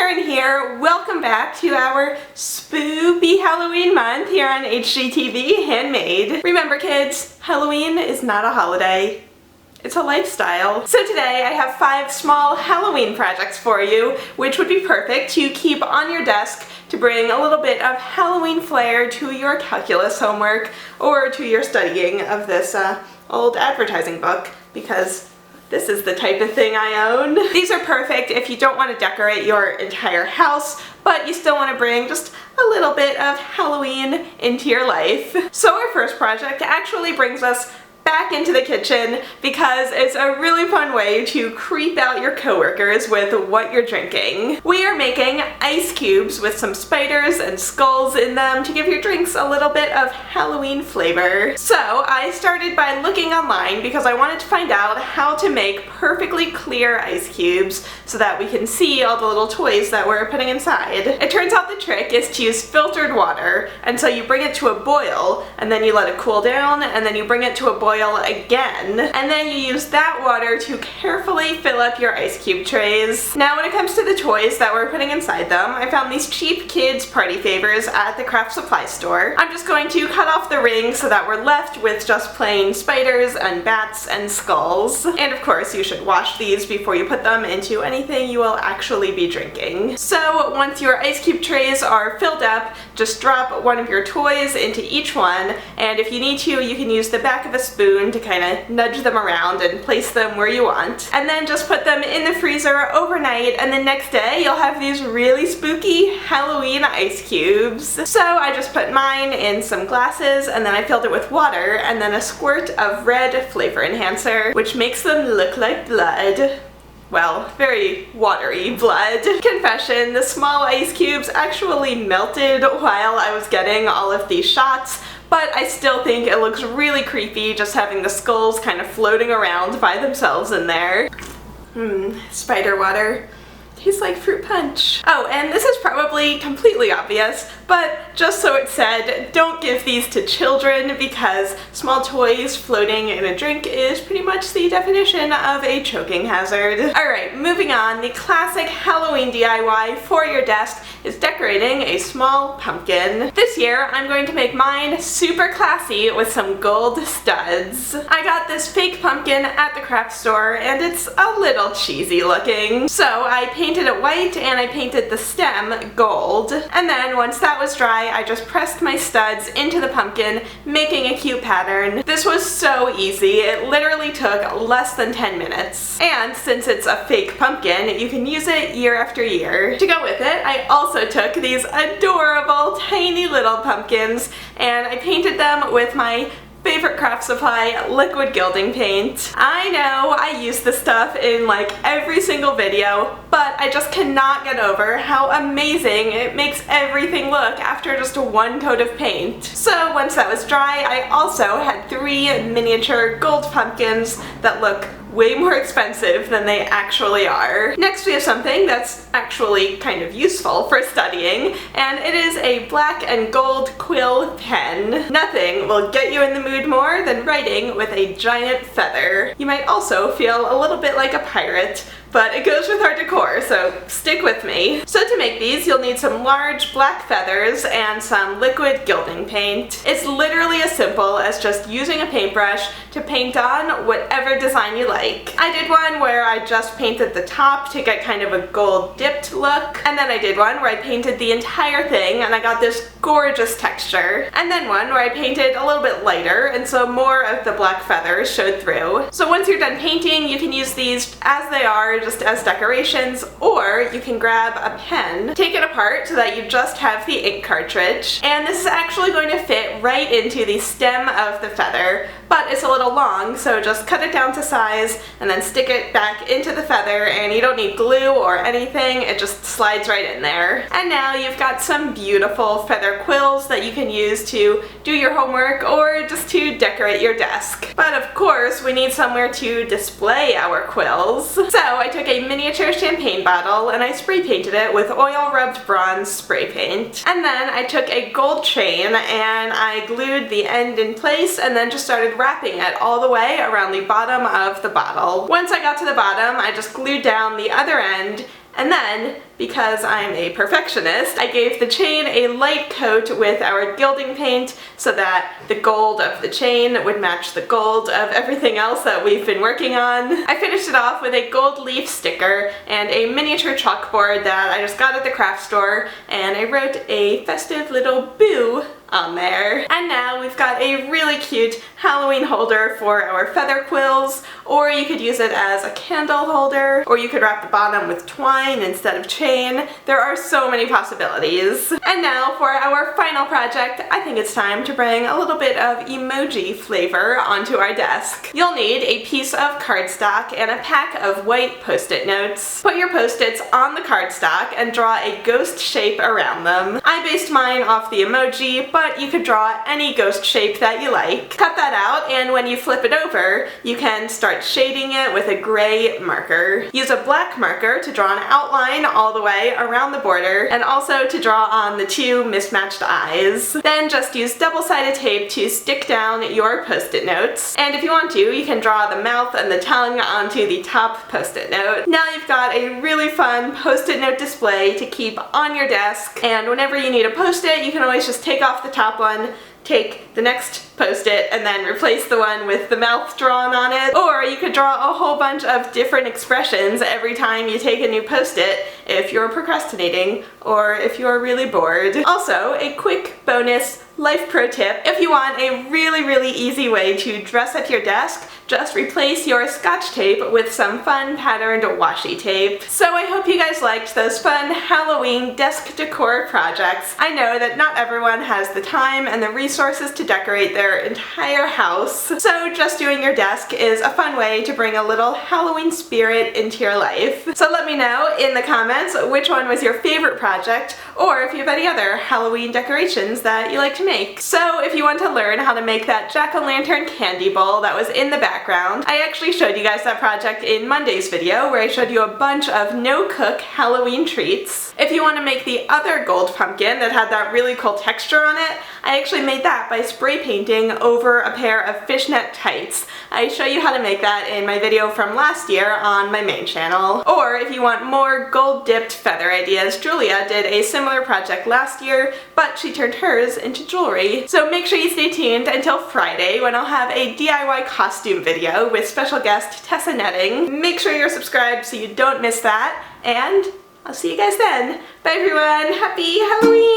Karen here. Welcome back to our spooky Halloween month here on HGTV Handmade. Remember kids, Halloween is not a holiday. It's a lifestyle. So today I have 5 small Halloween projects for you, which would be perfect to keep on your desk to bring a little bit of Halloween flair to your calculus homework or to your studying of this old advertising book, because this is the type of thing I own. These are perfect if you don't want to decorate your entire house, but you still want to bring just a little bit of Halloween into your life. So our first project actually brings us back into the kitchen because it's a really fun way to creep out your coworkers with what you're drinking. We are making ice cubes with some spiders and skulls in them to give your drinks a little bit of Halloween flavor. So I started by looking online because I wanted to find out how to make perfectly clear ice cubes so that we can see all the little toys that we're putting inside. It turns out the trick is to use filtered water, and so you bring it to a boil and then you let it cool down and then you bring it to a boil again, and then you use that water to carefully fill up your ice cube trays. Now when it comes to the toys that we're putting inside them, I found these cheap kids party favors at the craft supply store. I'm just going to cut off the ring so that we're left with just plain spiders and bats and skulls. And of course you should wash these before you put them into anything you will actually be drinking. So once your ice cube trays are filled up, just drop one of your toys into each one, and if you need to, you can use the back of a spoon to kind of nudge them around and place them where you want. And then just put them in the freezer overnight, and the next day you'll have these really spooky Halloween ice cubes. So I just put mine in some glasses and then I filled it with water and then a squirt of red flavor enhancer, which makes them look like blood. Well, very watery blood. Confession, the small ice cubes actually melted while I was getting all of these shots, but I still think it looks really creepy just having the skulls kind of floating around by themselves in there. Spider water. Tastes like fruit punch. Oh, and this is probably completely obvious, but just so it's said, don't give these to children because small toys floating in a drink is pretty much the definition of a choking hazard. Alright, moving on, the classic Halloween DIY for your desk is decorating a small pumpkin. This year, I'm going to make mine super classy with some gold studs. I got this fake pumpkin at the craft store and it's a little cheesy looking, so I painted it white and I painted the stem gold. And then once that was dry, I just pressed my studs into the pumpkin, making a cute pattern. This was so easy. It literally took less than 10 minutes. And since it's a fake pumpkin, you can use it year after year. To go with it, I also took these adorable tiny little pumpkins and I painted them with my favorite craft supply, liquid gilding paint. I know I use this stuff in like every single video, but I just cannot get over how amazing it makes everything look after just one coat of paint. So once that was dry, I also had 3 miniature gold pumpkins that look way more expensive than they actually are. Next we have something that's actually kind of useful for studying, and it is a black and gold quill pen. Nothing will get you in the mood more than writing with a giant feather. You might also feel a little bit like a pirate, but it goes with our decor, so stick with me. So to make these, you'll need some large black feathers and some liquid gilding paint. It's literally as simple as just using a paintbrush to paint on whatever design you like. I did one where I just painted the top to get kind of a gold dipped look, and then I did one where I painted the entire thing and I got this gorgeous texture, and then one where I painted a little bit lighter and so more of the black feathers showed through. So once you're done painting, you can use these as they are, just as decorations, or you can grab a pen, take it apart so that you just have the ink cartridge, and this is actually going to fit right into the stem of the feather, but it's a little long, so just cut it down to size and then stick it back into the feather, and you don't need glue or anything, it just slides right in there. And now you've got some beautiful feather quills that you can use to do your homework or just to decorate your desk. But of course we need somewhere to display our quills, so I took a miniature champagne bottle and I spray painted it with oil rubbed bronze spray paint. And then I took a gold chain and I glued the end in place and then just started wrapping it all the way around the bottom of the bottle. Once I got to the bottom, I just glued down the other end, and then because I'm a perfectionist, I gave the chain a light coat with our gilding paint so that the gold of the chain would match the gold of everything else that we've been working on. I finished it off with a gold leaf sticker and a miniature chalkboard that I just got at the craft store, and I wrote a festive little boo on there. And now we've got a really cute Halloween holder for our feather quills, or you could use it as a candle holder, or you could wrap the bottom with twine instead of chain. There are so many possibilities. And now for our final project, I think it's time to bring a little bit of emoji flavor onto our desk. You'll need a piece of cardstock and a pack of white post-it notes. Put your post-its on the cardstock and draw a ghost shape around them. I based mine off the emoji, but you could draw any ghost shape that you like. Cut that out, and when you flip it over, you can start shading it with a gray marker. Use a black marker to draw an outline all the way around the border, and also to draw on the two mismatched eyes. Then just use double-sided tape to stick down your post-it notes, and if you want to, you can draw the mouth and the tongue onto the top post-it note. Now you've got a really fun post-it note display to keep on your desk, and whenever you need a post-it, you can always just take off the top one, take the next post-it, and then replace the one with the mouth drawn on it. Or you could draw a whole bunch of different expressions every time you take a new post-it if you're procrastinating or if you're really bored. Also, a quick bonus life pro tip: if you want a really easy way to dress up your desk, just replace your scotch tape with some fun patterned washi tape. So I hope you guys liked those fun Halloween desk decor projects. I know that not everyone has the time and the resources to decorate their entire house, so just doing your desk is a fun way to bring a little Halloween spirit into your life. So let me know in the comments which one was your favorite project, or if you have any other Halloween decorations that you like to make. So if you want to learn how to make that jack-o'-lantern candy bowl that was in the background, I actually showed you guys that project in Monday's video, where I showed you a bunch of no-cook Halloween treats. If you want to make the other gold pumpkin that had that really cool texture on it, I actually made that by spray painting over a pair of fishnet tights. I show you how to make that in my video from last year on my main channel. Or if you want more gold-dipped feather ideas, Julia did a similar project last year, but she turned hers into jewelry. So make sure you stay tuned until Friday, when I'll have a DIY costume video with special guest Tessa Netting. Make sure you're subscribed so you don't miss that, and I'll see you guys then. Bye everyone, happy Halloween!